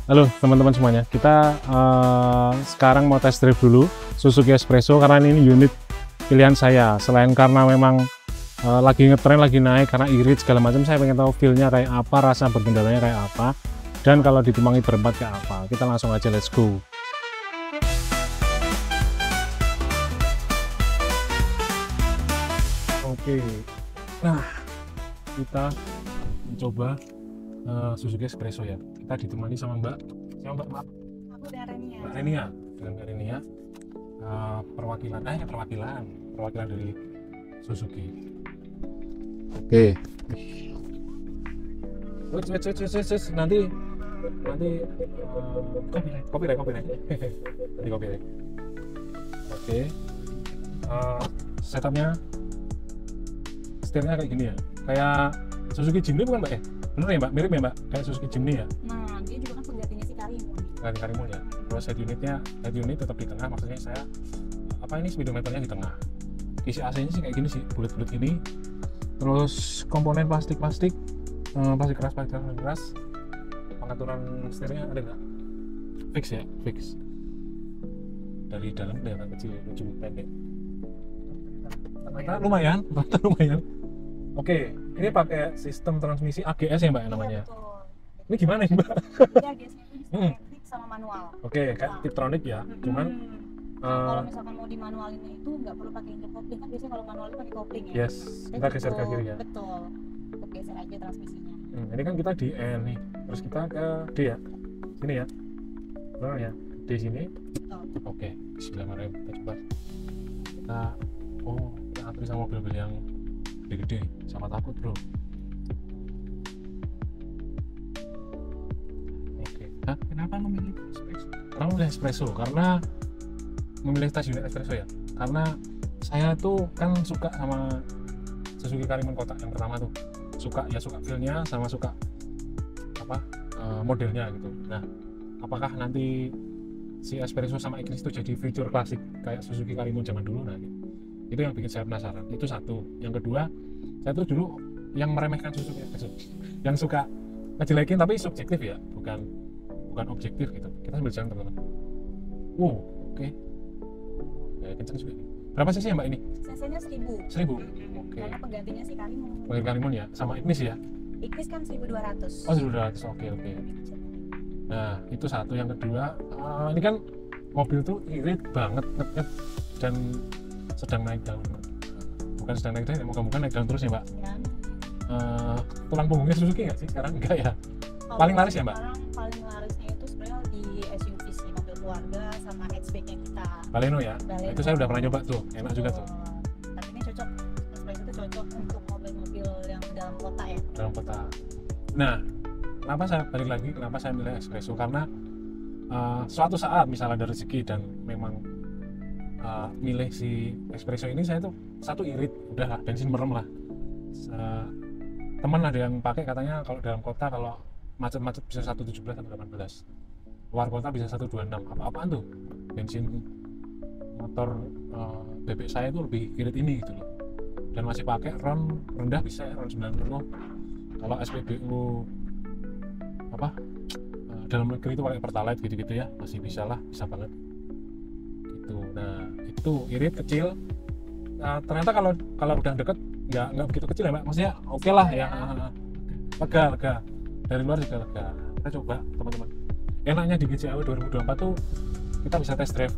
Halo teman-teman semuanya, kita sekarang mau test drive dulu Suzuki Espresso karena ini unit pilihan saya. Selain karena memang lagi ngetren, lagi naik karena irit segala macam, saya pengen tahu feel-nya kayak apa, rasa berkendaranya kayak apa, dan kalau ditumpangi berempat kayak apa. Kita langsung aja, let's go. Oke, nah kita mencoba Suzuki Espresso ya. Kita ditemani sama Mbak maaf. Aku Darenia. Mbak Renia, dengan Mbak Renia, perwakilan dari Suzuki. Oke. Wait, nanti copyright. Nanti copyright. Oke. Setupnya, setirnya kayak gini ya, kayak Suzuki Jimny bukan Mbak ya? Bener ya Mbak? Mirip ya Mbak? Kayak Suzuki Jimny ya? Nah, dia juga kan penggantinya si Karimun. Karimun ya. Terus head unit tetap di tengah, maksudnya saya ini speedometernya di tengah. Isi AC-nya sih kayak gini sih, bulat-bulat ini. Terus komponen plastik keras. Pengaturan setirnya ada nggak? Fix ya, fix. Dari dalam kelihatan kecil, lucu pendek. Ternyata lumayan. Oke, ini pakai sistem transmisi AGS ya Mbak ya namanya. Iya, betul. Ini gimana ya Mbak? Jadi AGS-nya itu bisa elektrik sama manual. Oke, kayak Tiptronic ya, cuman kalau misalkan mau di manualin itu nggak perlu pakai intercopling, kan biasanya kalau manual itu pakai kopling ya. yes, kita geser ke kiri ya. Betul. Untuk geser aja transmisinya. Ini kan kita di N nih, terus kita ke D ya, sini ya, benar ya, D sini. Betul. Oke, bismillahirrahmanirrahim, kita coba. Kita antri sama mobil-mobil yang gede-gede, sama takut bro. Oke, Kenapa memilih Espresso? Kenapa memilih Espresso? Karena memilih tas unit Espresso ya, karena saya tuh kan suka sama Suzuki Karimun Kota yang pertama tuh, suka feel-nya sama suka modelnya gitu. Nah, apakah nanti si Espresso sama Ignis itu jadi fitur klasik kayak Suzuki Karimun zaman dulu? Nah gitu. Itu yang bikin saya penasaran. Itu satu. Yang kedua, saya tuh dulu yang meremehkan Suzuki Espresso, yang suka ngejelekin tapi subjektif ya, bukan objektif gitu. Kita sambil jalan teman-teman. Wow, oke. Ya, kencang juga. Berapa cc ya Mbak ini? CC-nya 1000. 1000. Oke. Karena penggantinya si Karimun. Pakai Karimun ya, sama Ignis ya. Ignis kan 1200. Oh, 1200. Oke. Nah, itu satu. Yang kedua, ini kan mobil tuh irit banget, nget dan sedang naik daun. Bukan sedang naik daun, moga-moga naik daun terus ya Mbak. Ya. Tulang punggungnya Suzuki nggak sih? Sekarang enggak ya? Paling laris ya Mbak? Sekarang paling larisnya itu sebenarnya di SUV sih, mobil keluarga sama hatchbacknya kita. Baleno ya? Baleno. Itu saya udah pernah nyoba tuh, enak juga tuh. Tapi ini cocok, Espresso itu cocok untuk mobil-mobil yang dalam kota ya. Dalam kota. Nah, kenapa saya milih Espresso? Karena suatu saat misalnya ada rezeki dan memang milih si Espresso ini, saya tuh satu irit, udah lah, bensin merem lah. Teman ada yang pakai katanya kalau dalam kota kalau macet-macet bisa 117 atau 18, luar kota bisa 126. Apaan tuh? Bensin motor bebek saya tuh lebih irit ini gitu loh, dan masih pakai RON rendah, bisa ya, RON 90. Kalau SPBU dalam negeri itu pakai Pertalite gitu-gitu ya, masih bisa banget gitu. Nah, itu irit kecil. Ternyata kalau udah deket nggak begitu kecil ya Mbak, maksudnya oke lah ya, lega dari luar juga lega. Kita coba teman-teman, enaknya di GJAW 2024 tuh kita bisa test drive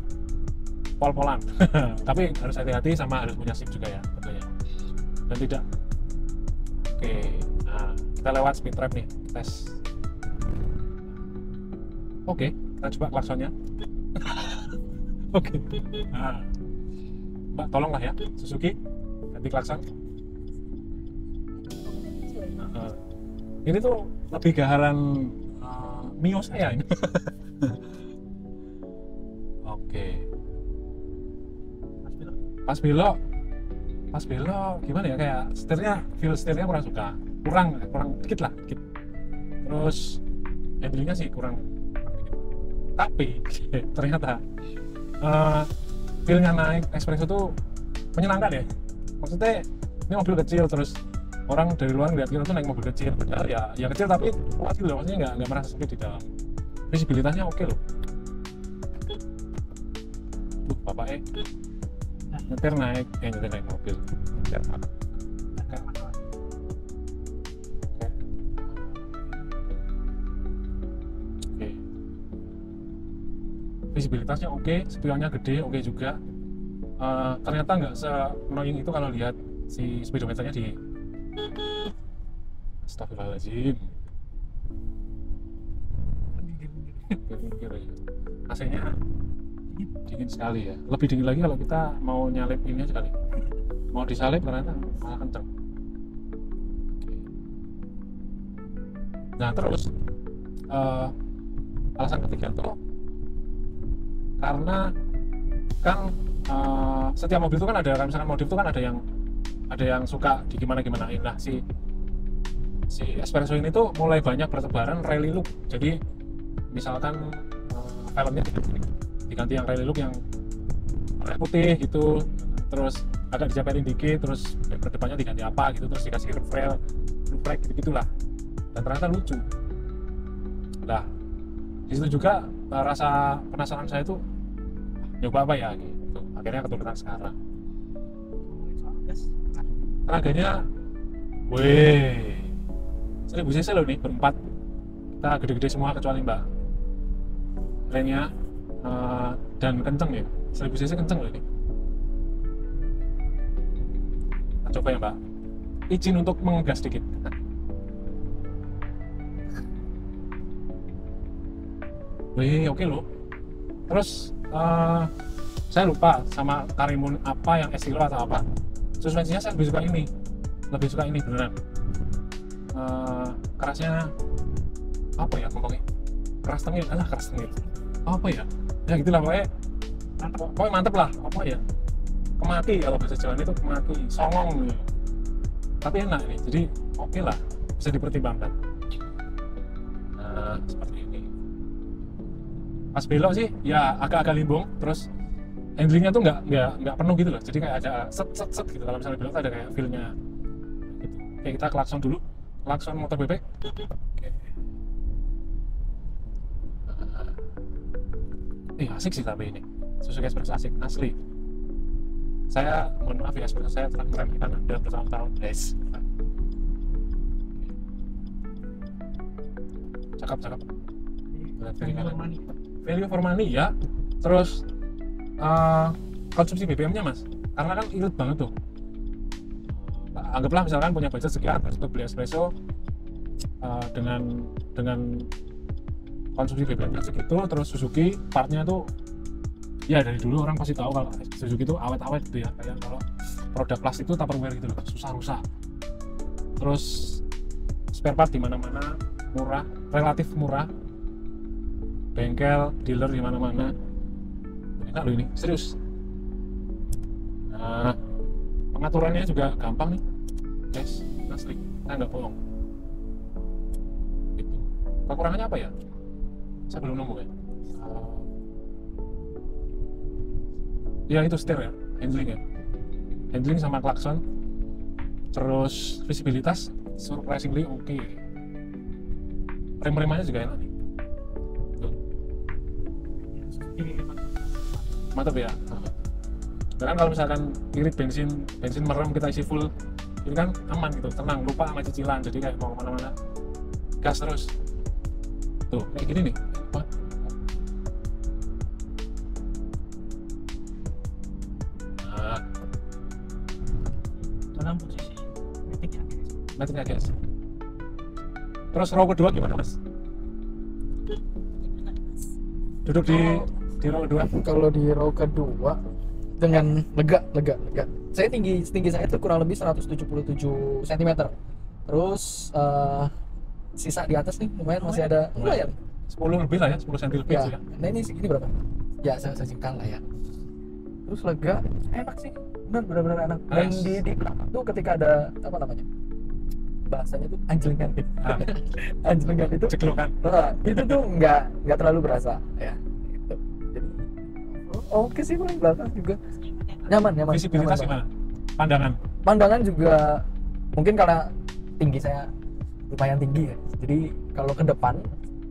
pol-polan tapi harus hati-hati sama harus punya SIM juga ya tentunya, dan tidak. Oke, nah kita lewat speed trap nih, tes. Oke, kita coba klaksonnya. Oke. Nah, Mbak tolonglah ya Suzuki, ganti klakson. Ini tuh lebih gaharan Mio saya ini. Oke. Pas belok gimana ya, kayak feel setirnya kurang dikit lah. Terus handlingnya sih kurang dikit. Tapi ternyata feelnya naik Espresso tuh menyenangkan ya. Maksudnya ini mobil kecil, terus orang dari luar ngeliat kita tuh naik mobil kecil, padahal ya kecil tapi puas gitu loh, maksudnya nggak merasa sempit di dalam. visibilitasnya oke loh. Tuh bapak nyetir naik mobil. Nyetir apa? Oke. Visibilitasnya oke, spionnya gede, oke juga. Ternyata nggak se-annoying itu kalau lihat si speedometernya di Astagfirullahaladzim. AC-nya dingin sekali ya. Lebih dingin lagi kalau kita mau nyalip ini sekali. Mau disalip ternyata malah kenceng. Oke. Nah terus alasan ketiga tuh karena kan setiap mobil itu kan ada, kan misalkan modif itu kan ada yang suka di gimana-gimanain. Nah si Espresso ini tuh mulai banyak bertebaran rally look. Jadi misalkan filmnya diganti yang rally look yang warna putih gitu, terus agak dijaperin dikit, terus depannya diganti apa gitu, terus dikasih roof rack gitu-gitulah. Dan ternyata lucu. Nah di situ juga rasa penasaran saya tuh nyoba apa ya gitu. Akhirnya keturunan sekarang. Tenaganya, weh, 1000 cc loh nih, berempat. Kita gede-gede semua kecuali Mbak Renia, dan kenceng ya, 1000 cc kenceng loh ini. Kita coba ya Mbak, izin untuk mengegas sedikit. Wih, oke loh. Terus saya lupa sama Karimun apa yang Estilo atau apa. Suspensinya saya lebih suka ini beneran. Kerasnya apa ya ngomongnya? Keras tengil. Apa ya? Ya gitulah pokoknya mantep lah. Apa ya? Kemaki kalau bahasa Jawa itu kemaki, songong gitu. Tapi enak nih. Jadi oke lah, bisa dipertimbangkan. Nah, seperti ini. Pas belok sih ya agak-agak limbung, terus handlingnya tuh nggak penuh gitu loh, jadi kayak ada set gitu. Kalau misalnya belok ada kayak feel-nya gitu. Oke, kita klakson dulu, klakson motor bebek. Oke. Asik sih tapi ini Suzuki Espresso asik asli. Saya mohon maaf ya, Espresso saya telah meremehkan Anda bertahun-tahun guys. Cakep value for money ya. Terus konsumsi BBM-nya mas, karena kan irit banget tuh. Anggaplah misalkan punya budget sekian untuk beli espresso dengan konsumsi BBM-nya segitu, terus Suzuki partnya tuh ya dari dulu orang pasti tahu kalau Suzuki itu awet-awet gitu ya, kayak kalau produk plastik itu Tupperware gitu loh, susah rusak. Terus spare part di mana-mana murah, relatif murah. Bengkel, dealer di mana-mana. Enak loh ini, serius. Nah, pengaturannya juga gampang nih, guys, asli, saya nggak bohong. Gitu. Kekurangannya apa ya? Saya belum nemu ya. Ya itu setir ya, handling sama klakson. Terus visibilitas surprisingly oke. Rem-remannya juga enak nih. Mantap ya. Dan kan kalau misalkan irit bensin merem kita isi full, ini kan aman gitu, tenang, lupa sama cicilan, jadi kayak mau kemana-mana gas terus. Tuh kayak gini nih. Nah, dalam posisi metiknya guys. Terus row kedua gimana mas? Duduk di row kedua. Kalau di row kedua dengan lega. Saya tinggi saya itu kurang lebih 177 cm. Terus sisa di atas nih lumayan, masih ada lumayan 10 lebih lah ya, 10 cm lebih ya. sih ya. Nah ini segini berapa? Ya saya singkat lah ya. Terus lega, enak sih, benar-benar enak. Dan Nice. di belakang tuh ketika ada apa namanya, bahasanya tuh anjlengan gitu. Ah. Anjlengan itu Ceklokan. itu tuh nggak terlalu berasa ya gitu. Jadi oke sih, paling belakang juga nyaman. Visibilitas nyaman. gimana? Pandangan juga mungkin karena tinggi saya lumayan tinggi ya, jadi kalau ke depan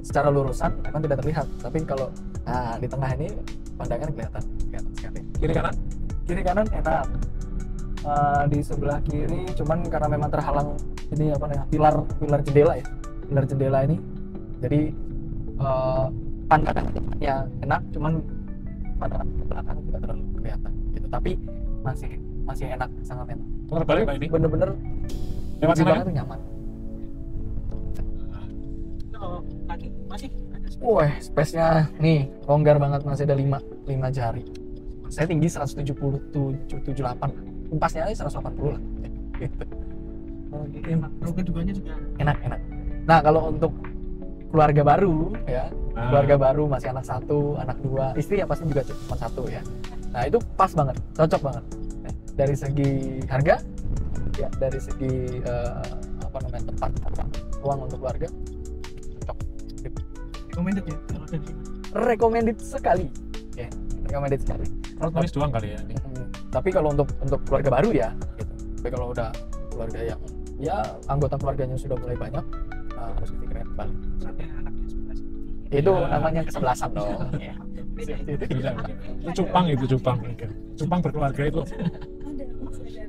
secara lurusan memang tidak terlihat, tapi kalau di tengah ini pandangan kelihatan sekali. Kiri kanan enak. Di sebelah kiri cuman karena memang terhalang ini pilar jendela ini, jadi pandangannya enak, cuman pandangan ke belakang tidak terlalu kelihatan gitu, tapi masih enak, sangat enak. Terbalik Pak ini. Bener-bener Lewat sana banget, nyaman. Kalau kaki masih ada space. Wah, space-nya nih longgar banget, masih ada 5 jari. Saya tinggi 178. Empasnya aja 180 lah. Gitu. Jadi enak. Row keduanya juga Enak. Nah, kalau untuk keluarga baru ya, keluarga baru masih anak 1, anak 2, istri ya pasti juga cuma 1 ya. Nah, itu pas banget, cocok banget. Dari segi harga ya, dari segi tempat ruang untuk keluarga cocok. recommended ya kalau dari Recommended sekali. Ya, recommended sekali. Road noise doang kali ya ini. Tapi kalau untuk keluarga baru ya gitu. Tapi kalau udah keluarga yang ya anggota keluarganya sudah mulai banyak, harus dipikirkan kembali. misalnya anaknya 11 Itu Ya. namanya kesebelasan dong. Ya. Bisa. Itu cupang berkeluarga itu. Ada, masih ada.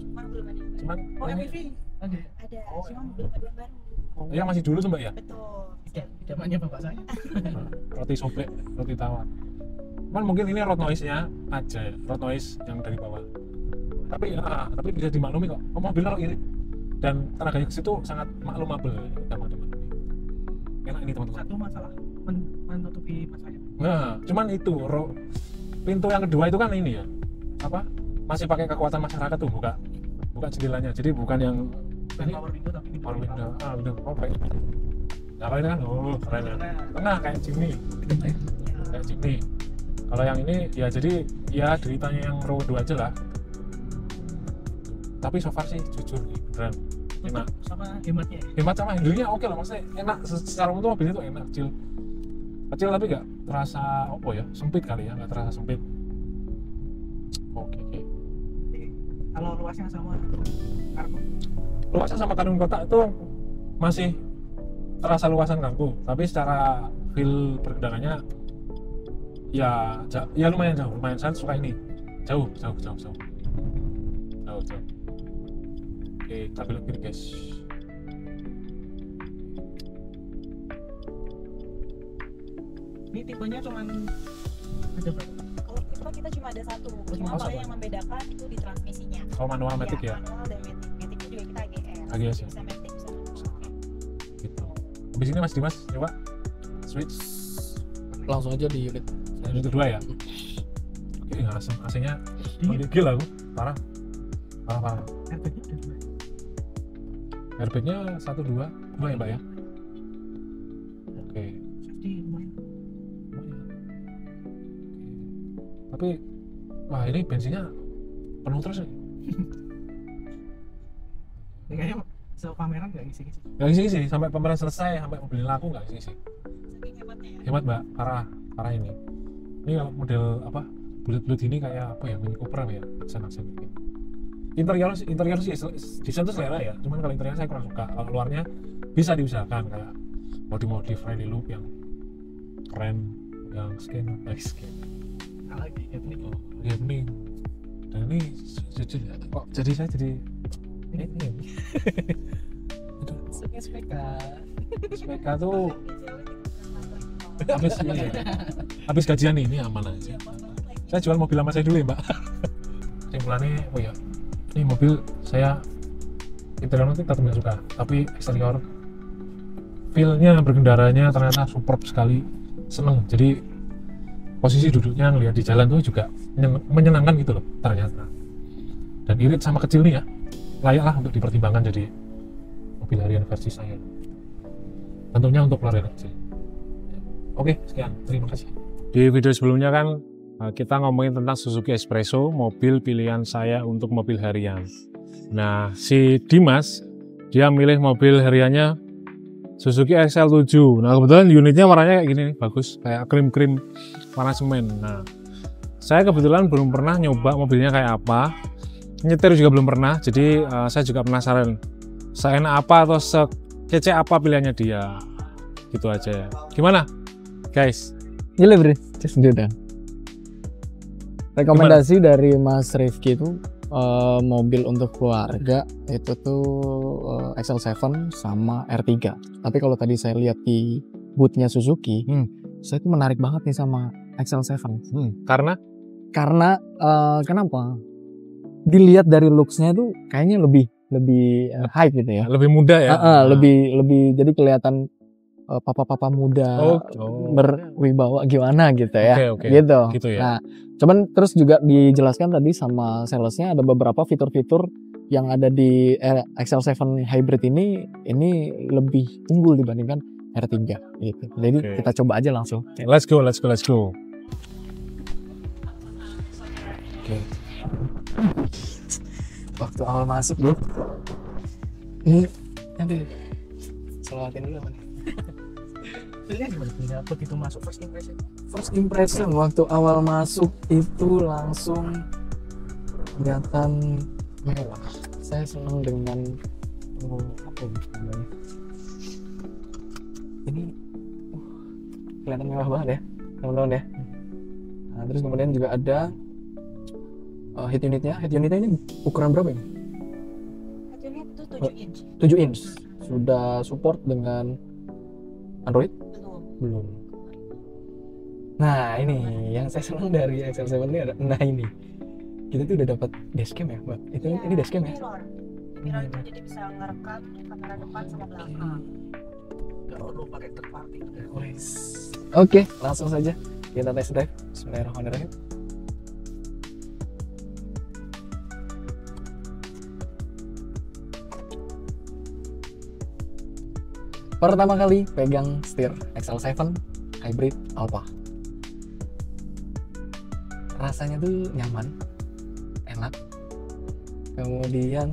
Cuma belum ada. Cuman oh ini MPV ada Ada, Oh, cuma belum ada yang baru. ya masih dulu Mbak ya. Betul. zamannya bapak saya. Roti sobek, roti tawar. Cuman mungkin ini road noise-nya aja ya, road noise yang dari bawah. Tapi bisa dimaklumi kok. Mobilnya kok irit dan tenaganya ke situ sangat maklumable teman-teman. Enak ini teman-teman. Satu masalah menutupi masalahnya. Nah, cuman itu pintu yang kedua itu kan ini ya, masih pakai kekuatan masyarakat tuh, buka jendelanya. Jadi bukan yang Bukan ini power window tapi window power window. Window robek. Nah, kalau ini kan keren ya. Tengah kayak Jimny. Kayak Jimny. Kalau yang ini ya jadi ya deritanya yang row 2 aja lah. Tapi so far sih jujur beneran enak. sama hematnya ya. Hemat sama handle-nya oke lah, maksudnya enak. Secara umum tuh mobil itu enak, kecil tapi nggak terasa sempit kali ya, nggak terasa sempit. Oke. Kalau luasnya sama kargo Luasnya sama Karung Kota itu masih terasa luasan Kargo, tapi secara feel pergendarannya ya lumayan jauh. Saya suka ini jauh. Oke, kita belok kiri guys. ini tipenya cuman ada berapa? Kalau tipe kita cuma ada satu. Cuma Oh, kalau satu. yang membedakan itu di transmisinya. Oh, manual matic ya. Manual dan matic. Maticnya juga kita AGS. AGS ya. Bisa matic, bisa manual. Gitu. Habis ini Mas Dimas coba switch Langsung aja di unit. yang kedua ya. Oke, AC-nya menggigil aku, parah. Airbagnya ada 2 Airbagnya 1, 2 ya Mbak ya. Oke. safety lumayan. Tapi wah ini bensinnya penuh terus ya. Ini kayaknya pameran nggak ngisi-ngisi. Nggak isi sampai pameran selesai, sampai mobil laku nggak isi. Saking hematnya ya. Hemat Mbak, parah ini. Ini kalau model bulat-bulat ini kayak Mini Cooper ya, aksen gitu. Interior sih desain tuh selera ya, cuman kalau interior saya kurang suka. Kalau luarnya bisa diusahakan kayak modif friendly look yang keren, yang skin. Lagi Ini dan ini kok jadi saya jadi ini itu SPK tuh habis gajian ini aman aja. Saya jual mobil lama saya dulu ya Mbak. Simpulannya ini mobil saya interior nanti tetap nggak suka, tapi eksterior feel-nya berkendaranya ternyata superb sekali, seneng. Jadi posisi duduknya ngelihat di jalan tuh juga menyenangkan gitu loh ternyata. Dan irit sama kecil nih ya, layak lah untuk dipertimbangkan jadi mobil harian versi saya. Tentunya untuk keluarga kecil. Oke, sekian. Terima kasih. Di video sebelumnya kan kita ngomongin tentang Suzuki Espresso, mobil pilihan saya untuk mobil harian. Nah, si Dimas dia milih mobil hariannya Suzuki XL7. Nah, kebetulan unitnya warnanya kayak gini nih, bagus, kayak krim-krim warna semen. Nah, saya kebetulan belum pernah nyoba mobilnya kayak apa, nyetir juga belum pernah, jadi saya juga penasaran seenak apa atau sekece apa pilihannya dia. gitu aja ya. Gimana guys? Gila bro, udah. Rekomendasi dari Mas Rifki itu mobil untuk keluarga itu tuh XL7 sama R3. Tapi kalau tadi saya lihat di bootnya Suzuki, saya tuh menarik banget nih sama XL7. Karena Kenapa? Dilihat dari looks-nya tuh kayaknya lebih hype gitu ya. lebih muda ya. Lebih jadi kelihatan papa-papa muda berwibawa gimana gitu ya. Oke. Gitu. ya. Nah, cuman terus juga dijelaskan tadi sama salesnya ada beberapa fitur-fitur yang ada di XL7 Hybrid ini lebih unggul dibandingkan R3 gitu. Jadi kita coba aja langsung. Let's go. Oke. Waktu awal masuk bro. Ini aduh. Selawatin dulu apa nih? Lihat gimana begitu masuk first impression waktu awal masuk itu langsung kelihatan mewah. Saya senang dengan apa namanya? Ini kelihatan mewah banget ya teman-teman ya. Nah, terus kemudian juga ada head unitnya ini ukuran berapa ini? Head unit itu 7 inch. 7 inch. Sudah support dengan Android? Belum. Nah ini yang saya senang dari XL7 ini nah ini kita tuh udah dapat dashcam ya Mbak. Ini dashcam ya? Mirror itu jadi bisa ngerekam kamera depan sama belakang. Nggak perlu pakai third party. Oke, langsung saja kita test drive. Bismillahirrahmanirrahim. Pertama kali pegang setir XL7 Hybrid Alpha. Rasanya tuh nyaman, enak. Kemudian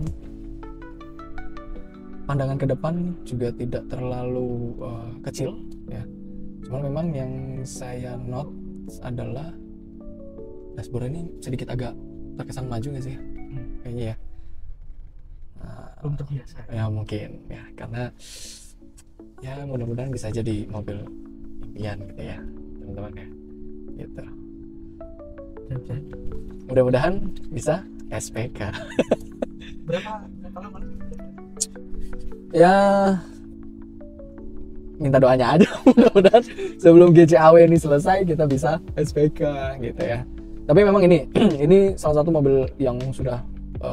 pandangan ke depan juga tidak terlalu kecil ya. Cuma memang yang saya note adalah dashboard ini sedikit agak terkesan maju nggak sih? Kayaknya ya. Belum terbiasa. Ya mungkin ya karena ya mudah-mudahan bisa jadi mobil impian gitu ya teman-teman ya gitu. Mudah-mudahan bisa SPK. Berapa lama? Ya minta doanya aja mudah-mudahan sebelum GCAW ini selesai kita bisa SPK gitu ya. Tapi memang ini salah satu mobil yang sudah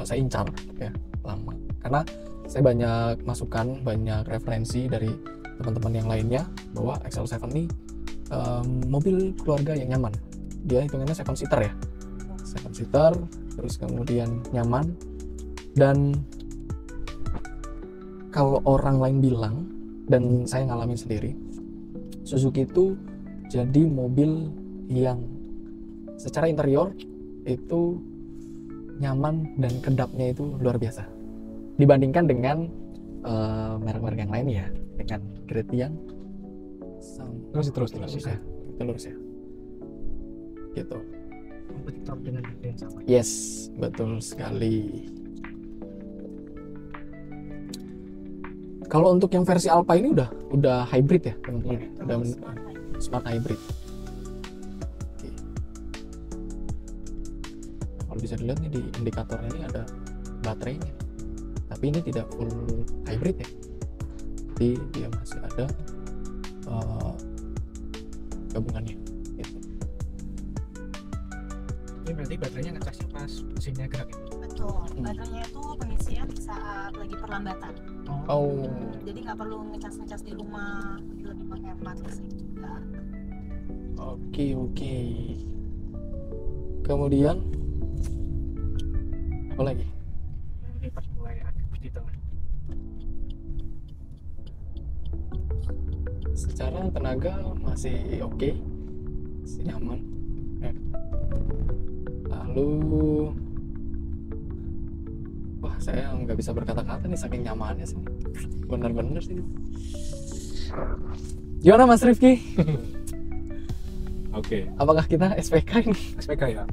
saya incar ya lama karena saya banyak masukan, banyak referensi dari teman-teman yang lainnya bahwa XL7 ini mobil keluarga yang nyaman. Dia hitungannya 7 seater ya, 7 seater, terus kemudian nyaman. Dan kalau orang lain bilang dan saya ngalamin sendiri, Suzuki itu jadi mobil yang secara interior itu nyaman dan kedapnya itu luar biasa dibandingkan dengan merek-merek yang lain ya, dengan grade yang terus ya gitu. Kompetitor dengan harga yang sama. Yes, betul sekali. Kalau untuk yang versi Alpha ini udah hybrid ya teman-teman, udah smart hybrid. Oke. Kalau bisa dilihat nih di indikatornya ini ada baterainya, tapi ini tidak full hybrid ya. Jadi dia masih ada gabungannya gitu. Ini berarti baterainya ngecasnya pas mesinnya gerak ya? Betul, baterainya itu pengisian saat lagi perlambatan. Oh. Jadi nggak perlu ngecas di rumah, jadi lebih menghemat listrik juga. Oke. Kemudian apa lagi? Ini pas mulai aktif di tengah. Secara tenaga masih oke, masih nyaman. Lalu, wah saya nggak bisa berkata-kata nih saking nyamannya sih. Bener-bener sih. Gimana Mas Rifki? Oke. Apakah kita SPK ini? SPK ya.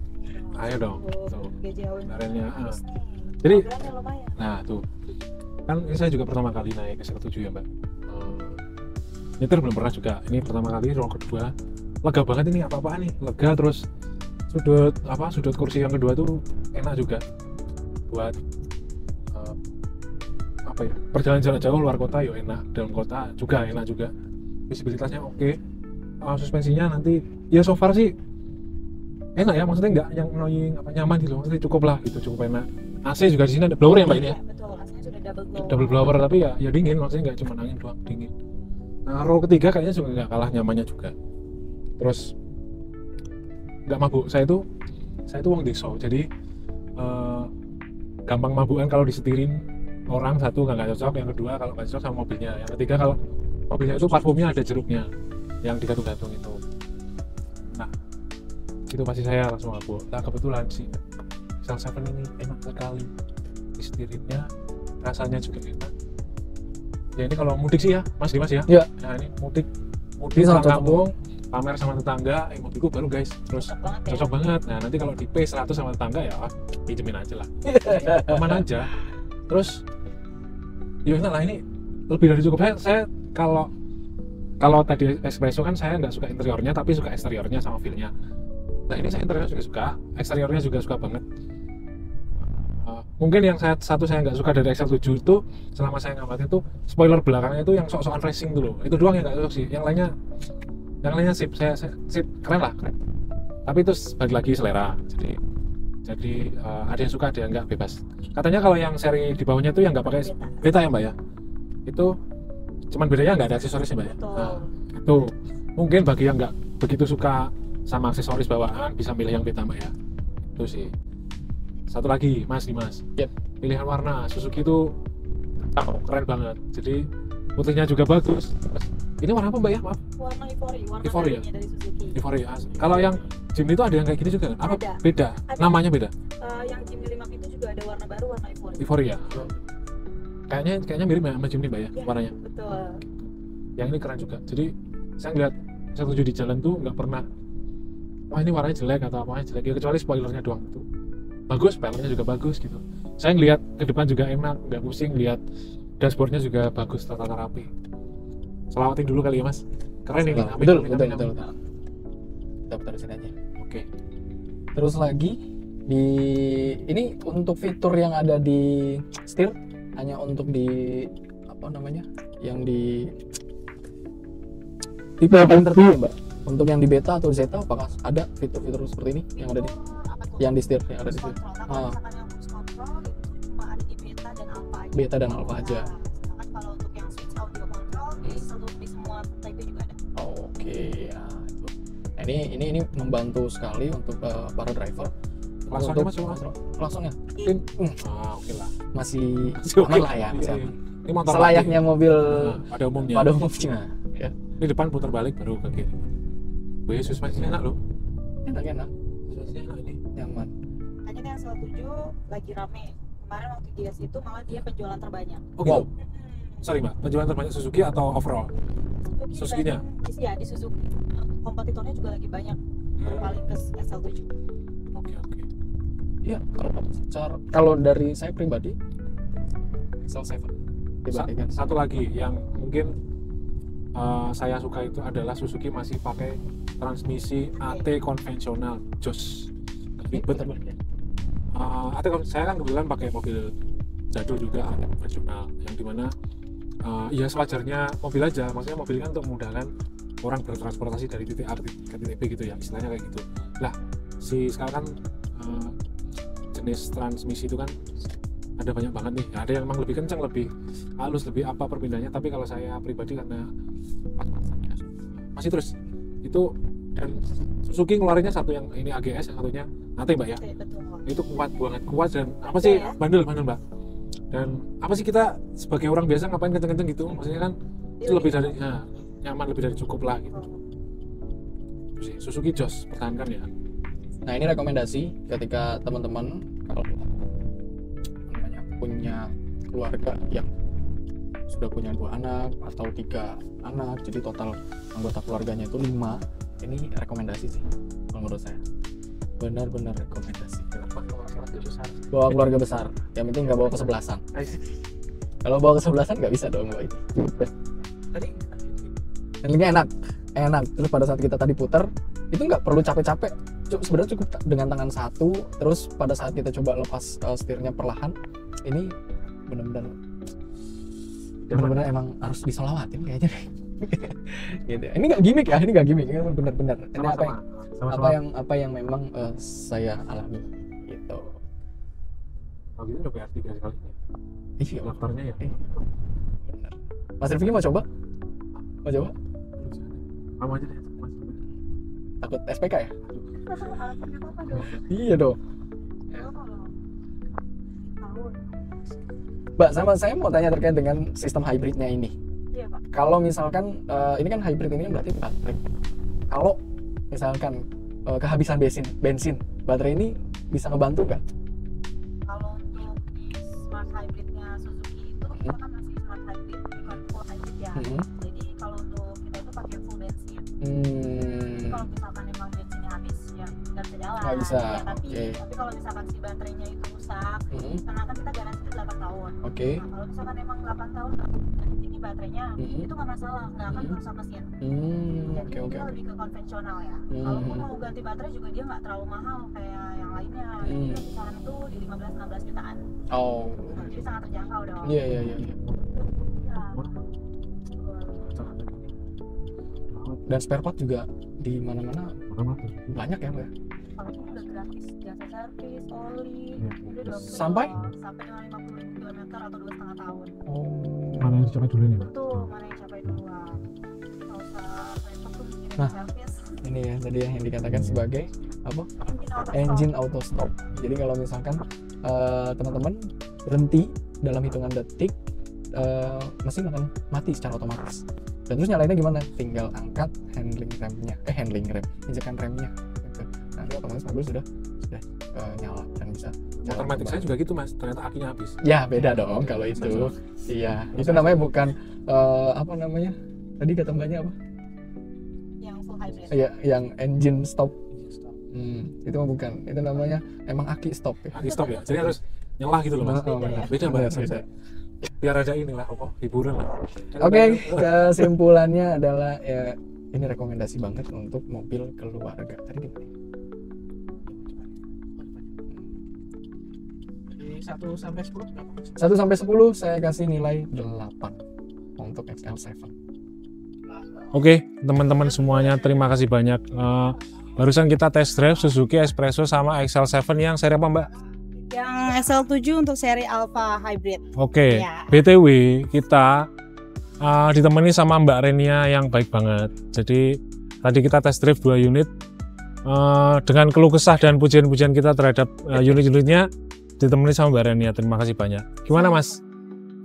Ayo dong. Tuh. GJAW Kendaranya. ini Jadi, programnya lumayan. nah tuh kan ini saya juga pertama kali naik XL7 ya Mbak. nyetir belum pernah juga, ini pertama kali, roll kedua lega banget ini, apa-apaan nih lega. Terus sudut kursi yang kedua tuh enak juga buat perjalanan jarak jauh luar kota yo enak, dalam kota juga enak juga, visibilitasnya oke. Suspensinya nanti ya so far sih enak ya, maksudnya nggak yang annoying nyaman gitu, maksudnya cukup lah gitu, cukup enak. AC juga di sini ada blower ya mbak ini ya, Betul, AC-nya sudah double double blower, tapi ya dingin, maksudnya nggak cuma angin doang, dingin. Nah roll ketiga kayaknya juga nggak kalah nyamannya juga. Terus nggak mabuk, saya tuh wong desa, jadi gampang mabukan kalau disetirin orang. Satu nggak cocok, yang kedua kalau nggak cocok sama mobilnya, yang ketiga kalau mobilnya itu parfumnya ada jeruknya yang digantung-gantung itu. Nah itu pasti saya langsung mabuk. Nah kebetulan sih Excel 7 ini enak sekali, disetirinnya rasanya juga enak ya. Ini kalau mudik sih ya Mas Dimas ya. Iya. Nah ini mudik Bisa pulang kampung, pamer sama tetangga, mobilku baru guys, terus cocok banget. Nah nanti kalau di P100 sama tetangga ya pinjemin aja lah, aman aja. Terus ya enak lah, ini lebih dari cukup. Saya kalau tadi espresso kan saya nggak suka interiornya tapi suka eksteriornya sama feel-nya. Nah ini saya interiornya juga suka, eksteriornya juga suka banget. Mungkin yang saya nggak suka dari XL7 itu selama saya ngamatin itu spoiler belakangnya itu yang sok-sokan racing dulu, itu doang yang nggak cocok sih. Yang lainnya sip, saya sip, keren lah, keren. Tapi itu balik lagi selera, jadi ada yang suka ada yang nggak, bebas. Katanya kalau yang seri di bawahnya itu yang nggak pakai beta ya mbak ya, itu cuman bedanya nggak ada aksesoris ya mbak ya. Nah itu mungkin bagi yang nggak begitu suka sama aksesoris bawaan bisa milih yang beta mbak ya, itu sih. Satu lagi Mas Dimas, pilihan warna Suzuki itu keren banget, jadi putihnya juga bagus. Ini warna apa mbak ya, maaf? Warna Ivory, warna Ivory ya? dari Suzuki. Ivory. Kalau yang Jimny itu ada yang kayak gini juga kan? Apa Ada. beda? Ada. Namanya beda? Yang Jimny 5 itu juga ada warna baru, warna Ivory. Ivory ya? Kayaknya mirip ya sama Jimny mbak ya, warnanya. Betul. Yang ini keren juga, jadi saya ngeliat saya tuju di jalan tuh nggak pernah wah ini warnanya jelek atau apanya jelek ya, kecuali spoilernya doang itu bagus, spoilernya juga bagus gitu. Saya ngeliat ke depan juga enak, nggak pusing, lihat dashboardnya juga bagus, tata rapi. Selawatin dulu kali ya mas, keren ini. Betul. Kita putar sini aja. Oke. Terus lagi di ini untuk fitur yang ada di setir hanya untuk di apa namanya yang di tipe paling tertinggi mbak. Untuk yang di beta atau di zeta apakah ada fitur-fitur seperti ini yang ada di yang di setir yang ada di setir? Kalau misalkan yang cruise control itu cuma ada di beta dan alpha aja. Beta dan alpha aja. Sedangkan kalau untuk yang switch audio control di semua type juga ada. Oke, ya itu. Nah, ini membantu sekali untuk para driver. Langsungnya mas, langsungnya. Oke lah. Masih Oke. aman lah ya, masih aman. Ini motor Selayaknya mobil pada umumnya. pada umumnya. Ya. Ini depan putar balik baru ke kiri. Wih, suspensinya enak loh. Enak. Suspensinya enak ini. Nyaman. Hanya yang SL7 lagi rame. Kemarin waktu di itu malah dia penjualan terbanyak. Oh gitu. Sorry mbak, penjualan terbanyak Suzuki atau overall? Suzuki-nya? Iya, di Suzuki. Kompetitornya juga lagi banyak. Berpaling ke SL7. Oke. Iya, kalau dari saya pribadi XL7 dibandingkan Satu lagi yang mungkin saya suka itu adalah Suzuki masih pakai transmisi AT konvensional, jos. betul. AT saya kan kebetulan pakai mobil jadul juga, AT konvensional, yang dimana ya sewajarnya mobil aja, maksudnya mobil kan untuk memudahkan orang bertransportasi dari titik A ke titik B gitu ya, istilahnya kayak gitu. Lah si sekarang kan jenis transmisi itu kan ada banyak banget nih, ada yang memang lebih kencang, lebih halus, lebih apa perpindahannya, tapi kalau saya pribadi karena masih terus itu, dan Suzuki ngeluarinnya satu yang ini AGS, yang satunya AT mbak ya. Betul. Itu kuat dan apa sih ya? bandel mbak, dan apa sih kita sebagai orang biasa ngapain kenceng-kenceng gitu, maksudnya kan itu lebih dari nyaman, lebih dari cukup lah gitu. Suzuki Jos, pertahankan ya. Nah ini rekomendasi ketika teman-teman kalau punya keluarga yang sudah punya 2 anak atau 3 anak, jadi total anggota keluarganya itu 5, ini rekomendasi sih kalau menurut saya, benar-benar rekomendasi. Bawa keluarga besar, yang penting nggak bawa kesebelasan. Kalau bawa kesebelasan nggak bisa dong mbak. Tadi handlingnya enak. Terus pada saat kita tadi putar itu nggak perlu capek-capek, sebenarnya cukup dengan tangan satu. Terus pada saat kita coba lepas setirnya perlahan, ini benar-benar emang harus disolawatin kayaknya. Gitu. Ini nggak gimmick ya, ini benar-benar. Ini apa yang memang saya alami gitu. Oh gitu udah PR 3 kali ya? Iya, daftarnya ya? Benar. Mas Rifki mau coba? Kamu aja deh, Mas. Takut SPK ya? Alasannya apa dong? Iya dong. Tahun. Mbak, sama saya mau tanya terkait dengan sistem hybridnya ini. Iya Pak. Kalau misalkan ini kan hybrid ini berarti baterai. Kalau misalkan kehabisan bensin, baterai ini bisa ngebantu nggak? Kalau untuk di smart hybridnya Suzuki itu kita kan masih smart hybrid, bukan full hybrid ya. Jadi kalau untuk kita itu pakai full bensin. Jadi kalau misalkan emang bensinnya habis ya nggak bisa jalan. Nggak bisa. Ya, tapi Oke. kalau misalkan si baterainya itu rusak, karena kan kita garansi 8 tahun. Oke. Nah, kalau misalkan emang 8 tahun ini baterainya itu nggak masalah, nggak akan merusak mesin. Jadi Oke. dia lebih ke konvensional ya. Kalaupun mau ganti baterai juga dia nggak terlalu mahal kayak yang lainnya. Jadi kisaran itu di 15-16 jutaan. Oh. Jadi sangat terjangkau dong. Iya. Ya. Dan spare part juga di mana-mana Mana tuh? banyak ya, Mbak? Kalau itu udah gratis jasa servis, oli, Iya. udah 20 Sampai dengan 50 km atau 2,5 tahun. Oh. Mana yang dicapai dulu nih, Pak? Itu mana yang capai duluan. Nggak usah repot tuh bikin Nah. servis. Ini ya tadi yang dikatakan sebagai apa? Engine Engine auto stop. Jadi kalau misalkan teman-teman berhenti dalam hitungan detik, mesin akan mati secara otomatis. Dan terus nyalainnya gimana? Tinggal angkat handling rem, injekan remnya. Gitu. Nanti otomatis mobil sudah nyala dan bisa Motor matic saya juga gitu, Mas. Ternyata akinya habis. Ya beda dong kalau itu. Iya, itu namanya bukan apa namanya? Tadi kata mbaknya apa? yang full hybrid. Ya, yang engine stop. Itu mah bukan. Itu namanya emang aki stop ya. Aki stop ya. Jadi harus nyelah gitu loh, Mas. Oh, benar. Beda Benar, banget beda. Biar ada inilah hiburan lah. Oke, kesimpulannya adalah ya ini rekomendasi banget untuk mobil keluarga. Tadi gimana? Dari 1 sampai 10 berapa? 1 sampai 10 saya kasih nilai 8 untuk XL7. Oke, teman-teman semuanya terima kasih banyak. Barusan kita test drive Suzuki Espresso sama XL7 yang seri apa, Mbak? Yang XL7 untuk seri Alpha Hybrid. Oke, Ya. BTW kita ditemani sama Mbak Renia yang baik banget. Jadi tadi kita test drive 2 unit dengan keluh kesah dan pujian-pujian kita terhadap unit-unitnya ditemani sama Mbak Renia. Terima kasih banyak. Gimana, Mas?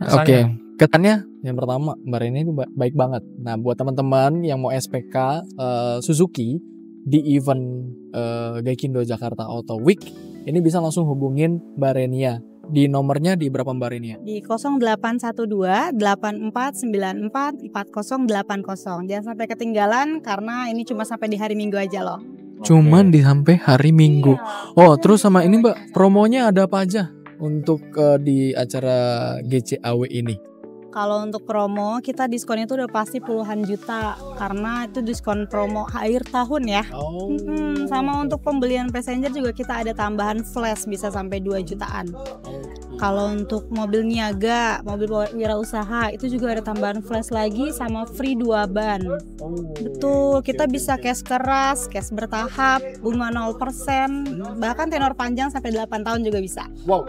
Oke, ketannya yang pertama Mbak Renia itu baik banget. Nah, buat teman-teman yang mau SPK Suzuki di event Gaikindo Jakarta Auto Week, ini bisa langsung hubungin Mbak Renia. Di nomornya di berapa Mbak Renia? Di 0812 8494 4080. Jangan sampai ketinggalan karena ini cuma sampai di hari Minggu aja loh. Cuman di sampai hari Minggu. Iya. Oh, terus sama ini Mbak, promonya ada apa aja untuk di acara GCAW ini? Kalau untuk promo kita diskonnya itu udah pasti puluhan juta karena itu diskon promo akhir tahun ya. Oh. Sama untuk pembelian passenger juga kita ada tambahan flash bisa sampai 2 jutaan. Kalau untuk mobil niaga, mobil wirausaha itu juga ada tambahan flash lagi sama free 2 ban. Betul, kita bisa cash keras, cash bertahap, bunga 0%, bahkan tenor panjang sampai 8 tahun juga bisa. Wow.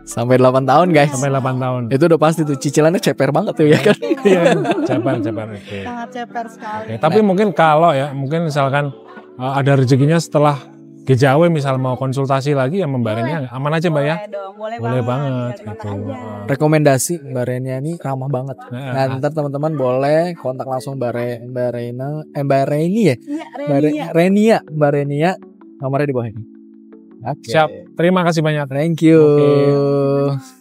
Sampai 8 tahun guys. Sampai 8 tahun. Itu udah pasti tuh cicilannya ceper banget tuh ya kan. Iya, ceper. Oke. Sangat ceper sekali. Oke, tapi mungkin kalau ya, mungkin misalkan ada rezekinya setelah GJAW misal mau konsultasi lagi ya Mbak Renia aman aja Mbak ya? Boleh dong, Boleh banget tinggal gitu. kontak aja. Rekomendasi Mbak Renia ini ramah banget. Nah, Nah, ntar teman-teman boleh kontak langsung Mbak Renia. Iya, Renia. Mbak Renia. Nomornya di bawah ini. Oke. siap. Terima kasih banyak. Thank you. Oke.